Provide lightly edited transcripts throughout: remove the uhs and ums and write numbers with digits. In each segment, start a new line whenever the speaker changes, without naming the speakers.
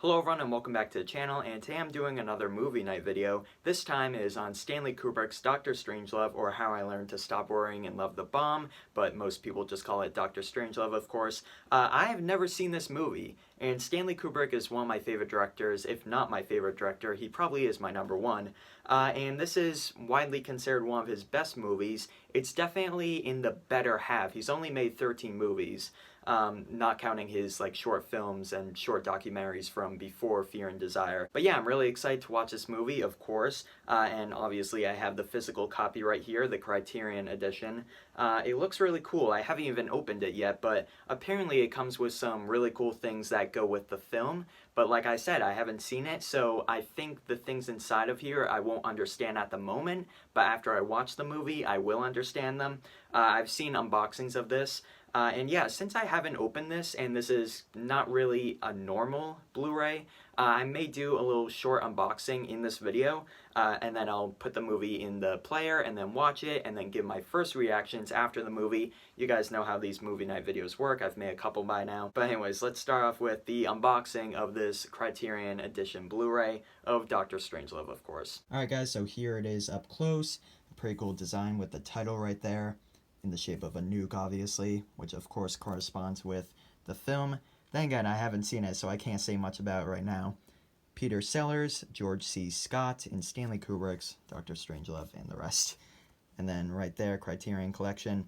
Hello everyone and welcome back to the channel, and today I'm doing another movie night video. This time is on Stanley Kubrick's Dr. Strangelove, or How I Learned to Stop Worrying and Love the Bomb, but most people just call it Dr. Strangelove, of course. I have never seen this movie, and Stanley Kubrick is one of my favorite directors, if not my favorite director. He probably is my number one. And this is widely considered one of his best movies. It's definitely in the better half. He's only made 13 movies. Not counting his short films and short documentaries from before Fear and Desire. But yeah, I'm really excited to watch this movie, of course, and obviously I have the physical copy right here, the Criterion edition. It looks really cool. I haven't even opened it yet, but apparently it comes with some really cool things that go with the film. But like I said, I haven't seen it, so I think the things inside of here I won't understand at the moment, but after I watch the movie, I will understand them. I've seen unboxings of this. And yeah, since I haven't opened this, and this is not really a normal Blu-ray, I may do a little short unboxing in this video, and then I'll put the movie in the player and then watch it, and then give my first reactions after the movie. You guys know how these movie night videos work. I've made a couple by now. But anyways, let's start off with the unboxing of this Criterion Edition Blu-ray of Dr. Strangelove, of course. Alright guys, so here it is up close. A pretty cool design with the title right there, in the shape of a nuke, obviously, which of course corresponds with the film. Then again, I haven't seen it, so I can't say much about it right now. Peter Sellers, George C. Scott, and Stanley Kubrick's Dr. Strangelove, and the rest. And then right there, Criterion Collection,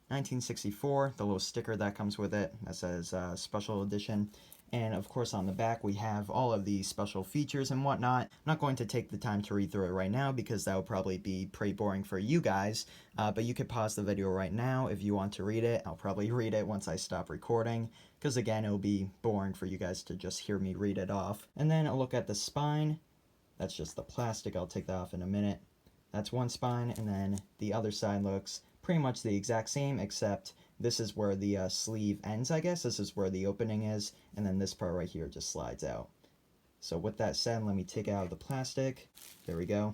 1964, the little sticker that comes with it that says Special Edition. And of course on the back we have all of the special features and whatnot. I'm not going to take the time to read through it right now because that will probably be pretty boring for you guys. But you could pause the video right now if you want to read it. I'll probably read it once I stop recording, because again, it'll be boring for you guys to just hear me read it off. And then a look at the spine. That's just the plastic. I'll take that off in a minute. That's one spine, and then the other side looks pretty much the exact same, except this is where the sleeve ends, I guess. This is where the opening is, and then this part right here just slides out. So with that said, let me take it out of the plastic. There we go.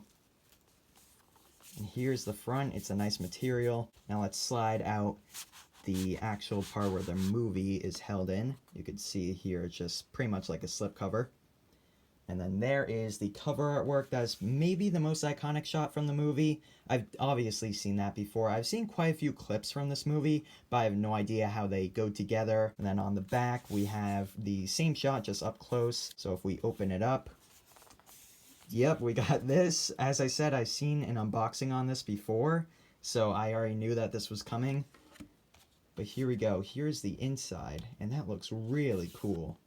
And here's the front. It's a nice material. Now let's slide out the actual part where the movie is held in. You can see here it's just pretty much like a slipcover. And then there is the cover artwork. That's maybe the most iconic shot from the movie. I've obviously seen that before. I've seen quite a few clips from this movie, but I have no idea how they go together. And then on the back, we have the same shot, just up close. So if we open it up, yep, we got this. As I said, I've seen an unboxing on this before, so I already knew that this was coming. But here we go. Here's the inside, and that looks really cool.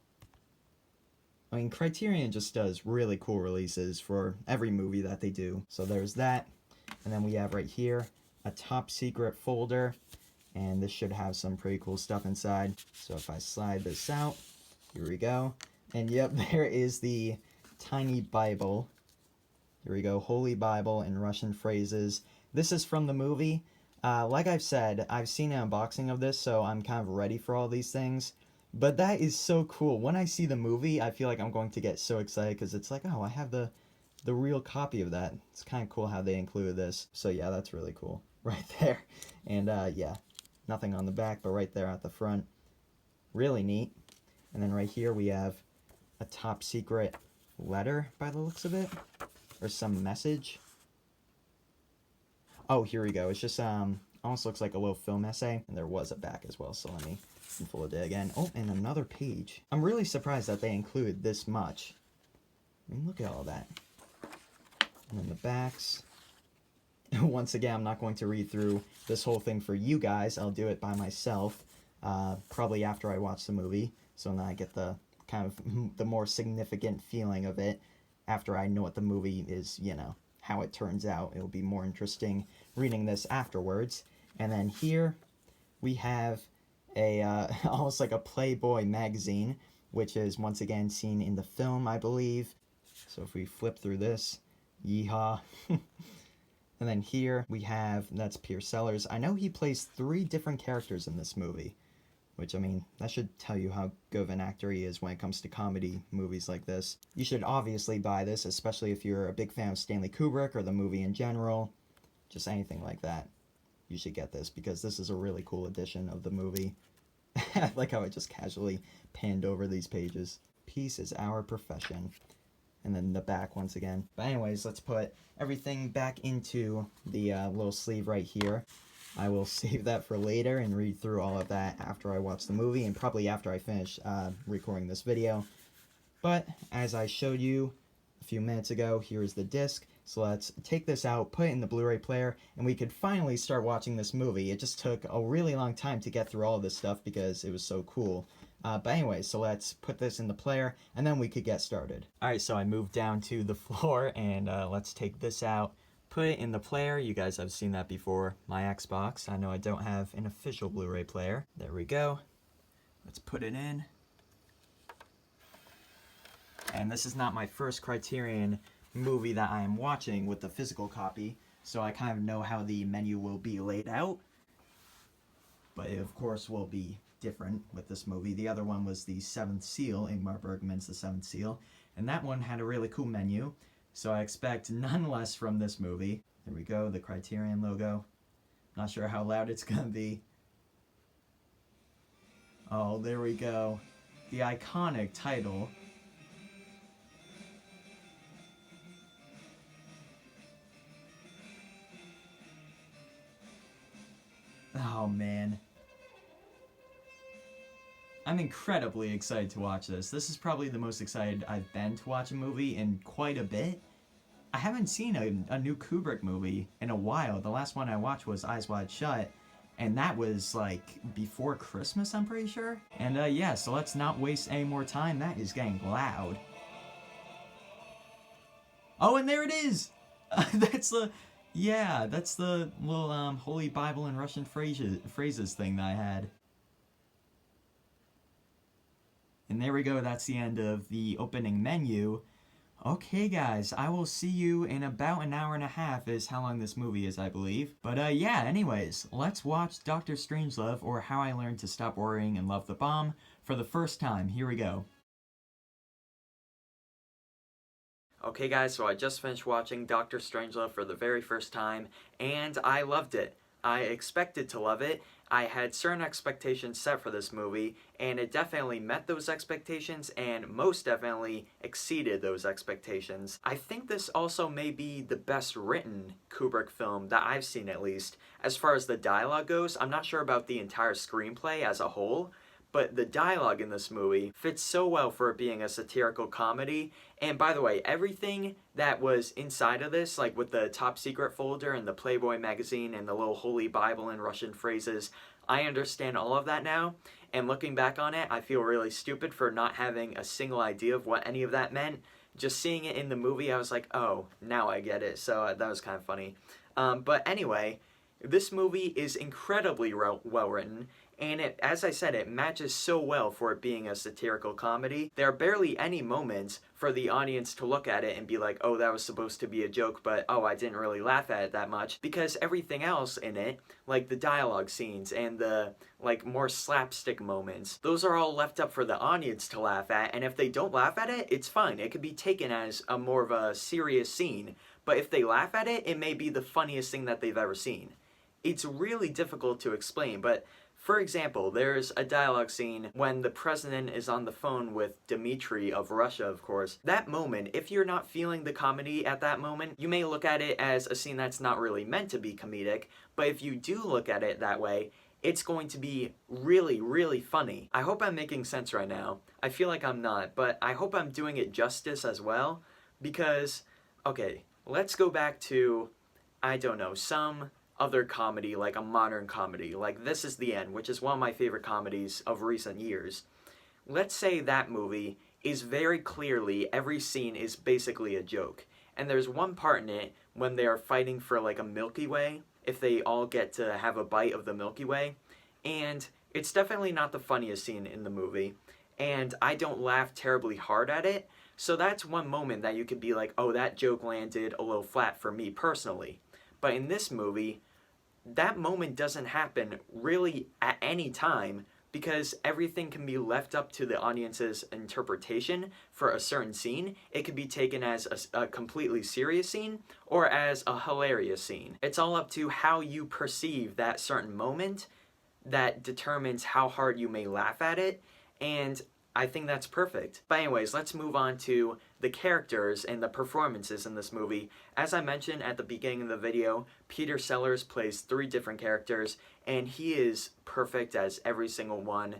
I mean, Criterion just does really cool releases for every movie that they do. So there's that. And then we have right here a top secret folder. And this should have some pretty cool stuff inside. So if I slide this out, here we go. And yep, there is the tiny Bible. Here we go, Holy Bible in Russian phrases. This is from the movie. Like I've said, I've seen an unboxing of this, so I'm kind of ready for all these things. But that is so cool. When I see the movie, I feel like I'm going to get so excited because it's like, oh, I have the real copy of that. It's kind of cool how they included this. So yeah, that's really cool right there. And yeah, nothing on the back, but right there at the front. Really neat. And then right here we have a top secret letter by the looks of it, or some message. Oh, here we go. It's just almost looks like a little film essay, and there was a back as well, so let me unfold it again. Oh, and another page. I'm really surprised that they include this much. I mean, look at all that. And then the backs. Once again, I'm not going to read through this whole thing for you guys. I'll do it by myself, probably after I watch the movie, so then I get the kind of the more significant feeling of it after I know what the movie is, you know, how it turns out. It'll be more interesting reading this afterwards. And then here we have a almost like a Playboy magazine, which is once again seen in the film, I believe. So if we flip through this, yeehaw. And then here we have, that's Peter Sellers. I know he plays 3 different characters in this movie, which, I mean, that should tell you how good of an actor he is when it comes to comedy movies like this. You should obviously buy this, especially if you're a big fan of Stanley Kubrick or the movie in general. Just anything like that. You should get this, because this is a really cool edition of the movie. I like how I just casually panned over these pages. Peace is our profession. And then the back once again. But anyways, let's put everything back into the little sleeve right here. I will save that for later and read through all of that after I watch the movie and probably after I finish recording this video. But as I showed you a few minutes ago, here is the disc. So let's take this out, put it in the Blu-ray player, and we could finally start watching this movie. It just took a really long time to get through all of this stuff because it was so cool. But anyway, so let's put this in the player, and then we could get started. Alright, so I moved down to the floor, and let's take this out, put it in the player. You guys have seen that before. My Xbox. I know I don't have an official Blu-ray player. There we go. Let's put it in. And this is not my first Criterion movie that I am watching with the physical copy, so I kind of know how the menu will be laid out. But it, of course, will be different with this movie. The other one was The Seventh Seal, Ingmar Bergman's The Seventh Seal, and that one had a really cool menu, so I expect none less from this movie. There we go, the Criterion logo. Not sure how loud it's gonna be. Oh, there we go. The iconic title. Oh man. I'm incredibly excited to watch this. This is probably the most excited I've been to watch a movie in quite a bit. I haven't seen a new Kubrick movie in a while. The last one I watched was Eyes Wide Shut, and that was like before Christmas, I'm pretty sure. And yeah, so let's not waste any more time. That is getting loud. Oh, and there it is! That's the little Holy Bible and Russian phrases thing that I had. And there we go, that's the end of the opening menu. Okay guys, I will see you in about an hour and a half is how long this movie is, I believe. But yeah, anyways, let's watch Dr. Strangelove, or How I Learned to Stop Worrying and Love the Bomb, for the first time. Here we go. Okay guys, so I just finished watching Dr. Strangelove for the very first time, and I loved it. I expected to love it. I had certain expectations set for this movie, and it definitely met those expectations, and most definitely exceeded those expectations. I think this also may be the best written Kubrick film that I've seen, at least. As far as the dialogue goes, I'm not sure about the entire screenplay as a whole, but the dialogue in this movie fits so well for it being a satirical comedy. And by the way, everything that was inside of this, like with the top secret folder and the Playboy magazine and the little Holy Bible and Russian phrases, I understand all of that now. And looking back on it, I feel really stupid for not having a single idea of what any of that meant. Just seeing it in the movie, I was like, oh, now I get it. So that was kind of funny. But anyway, this movie is incredibly well written. And it, as I said, it matches so well for it being a satirical comedy. There are barely any moments for the audience to look at it and be like, oh, that was supposed to be a joke, but oh, I didn't really laugh at it that much. Because everything else in it, like the dialogue scenes and the like more slapstick moments, those are all left up for the audience to laugh at. And if they don't laugh at it, it's fine. It could be taken as a more of a serious scene. But if they laugh at it, it may be the funniest thing that they've ever seen. It's really difficult to explain, but for example, there's a dialogue scene when the president is on the phone with Dmitry of Russia, of course. That moment, if you're not feeling the comedy at that moment, you may look at it as a scene that's not really meant to be comedic, but if you do look at it that way, it's going to be really, really funny. I hope I'm making sense right now. I feel like I'm not, but I hope I'm doing it justice as well, because, okay, let's go back to, I don't know, some other comedy, like a modern comedy, like This Is the End, which is one of my favorite comedies of recent years. Let's say that movie is very clearly, every scene is basically a joke. And there's one part in it when they are fighting for like a Milky Way, if they all get to have a bite of the Milky Way. And it's definitely not the funniest scene in the movie. And I don't laugh terribly hard at it. So that's one moment that you could be like, oh, that joke landed a little flat for me personally. But in this movie, that moment doesn't happen really at any time because everything can be left up to the audience's interpretation for a certain scene. It could be taken as a completely serious scene or as a hilarious scene. It's all up to how you perceive that certain moment that determines how hard you may laugh at it. And I think that's perfect. But anyways, let's move on to the characters and the performances in this movie. As I mentioned at the beginning of the video, Peter Sellers plays 3 different characters, and he is perfect as every single one.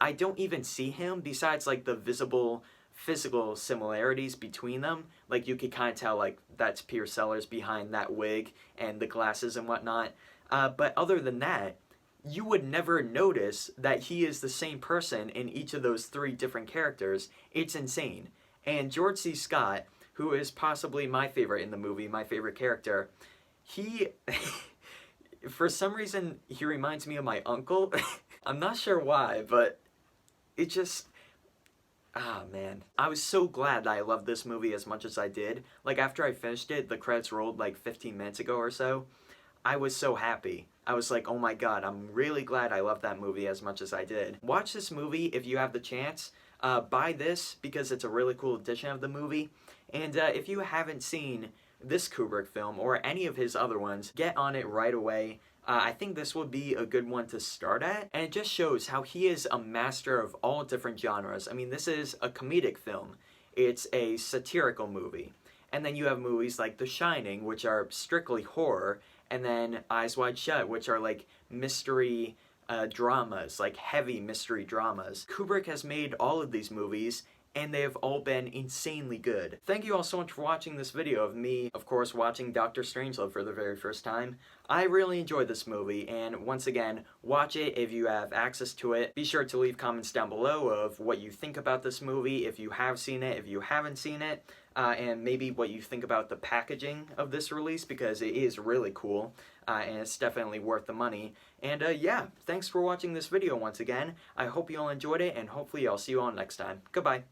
I don't even see him besides like the visible physical similarities between them. Like you could kind of tell like that's Peter Sellers behind that wig and the glasses and whatnot. But other than that, you would never notice that he is the same person in each of those 3 different characters. It's insane. And George C. Scott, who is possibly my favorite in the movie, my favorite character, he, for some reason, he reminds me of my uncle. I'm not sure why, but it just, man. I was so glad that I loved this movie as much as I did. Like, after I finished it, the credits rolled like 15 minutes ago or so. I was so happy. I was like, oh my god, I'm really glad I loved that movie as much as I did. Watch this movie if you have the chance. Buy this because it's a really cool edition of the movie. And if you haven't seen this Kubrick film or any of his other ones, get on it right away. I think this would be a good one to start at, and it just shows how he is a master of all different genres. I mean, this is a comedic film. It's a satirical movie. And then you have movies like The Shining, which are strictly horror, and then Eyes Wide Shut, which are like mystery dramas, like heavy mystery dramas. Kubrick has made all of these movies, and they have all been insanely good. Thank you all so much for watching this video of me, of course, watching Doctor Strangelove for the very first time. I really enjoyed this movie, and once again, watch it if you have access to it. Be sure to leave comments down below of what you think about this movie, if you have seen it, if you haven't seen it, and maybe what you think about the packaging of this release, because it is really cool, and it's definitely worth the money. And yeah, thanks for watching this video once again. I hope you all enjoyed it, and hopefully I'll see you all next time. Goodbye.